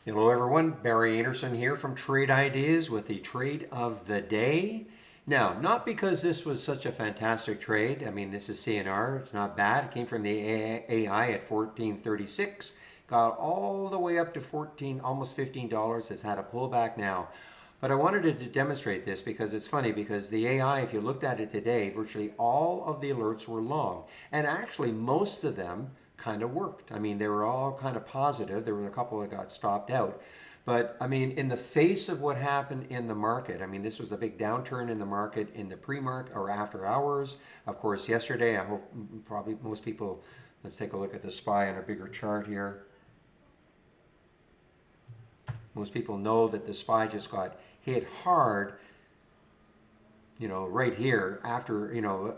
Hello everyone, Barry Anderson here from Trade Ideas with the trade of the day. Now, not because this was such a fantastic trade. I mean, this is CNR, it's not bad. It came from the AI at 14.36, got all the way up to 14, almost $15. It's had a pullback now. But I wanted to demonstrate this because it's funny because the AI, if you looked at it today, virtually all of the alerts were long. And actually, most of them kind of worked. I mean, they were all kind of positive. There were a couple that got stopped out. But I mean, in the face of what happened in the market, I mean, this was a big downturn in the market in the pre-market or after hours. Of course, yesterday, I hope probably most people, let's take a look at the SPY on a bigger chart here. Most people know that the SPY just got hit hard, right here after,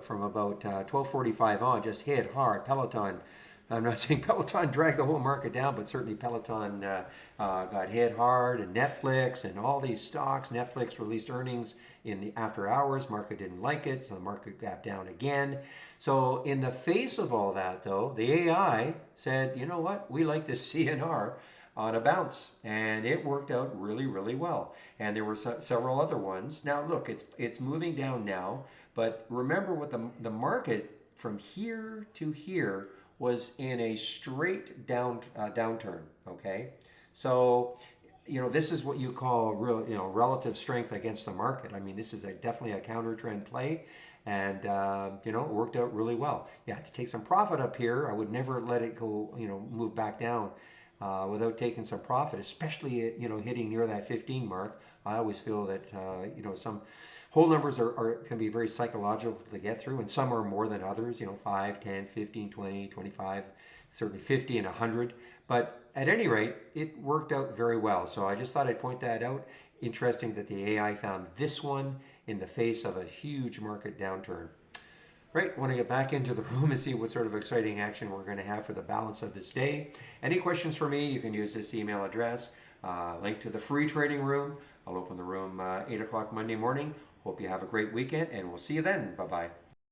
from about 12:45 on, just hit hard. Peloton, I'm not saying Peloton dragged the whole market down, but certainly Peloton got hit hard, and Netflix and all these stocks. Netflix released earnings in the after hours. Market didn't like it, so the market got down again. So in the face of all that, though, the AI said, you know what, we like this CNR on a bounce, and it worked out really, really well. And there were several other ones. Now, look, it's moving down now, but remember what the market from here to here was in a straight downturn. Okay, so this is what you call real relative strength against the market. I mean, this is definitely a counter trend play. And it worked out really well. You had to take some profit up here. I would never let it go, move back down without taking some profit, especially hitting near that 15 mark. I always feel that some whole numbers can be very psychological to get through, and some are more than others. 5, 10, 15, 20, 25, certainly 50 and 100. But at any rate, it worked out very well. So I just thought I'd point that out. Interesting that the AI found this one in the face of a huge market downturn. Right, want to get back into the room and see what sort of exciting action we're going to have for the balance of this day. Any questions for me, you can use this email address. Link to the free trading room. I'll open the room 8 o'clock Monday morning. Hope you have a great weekend, and we'll see you then. Bye-bye.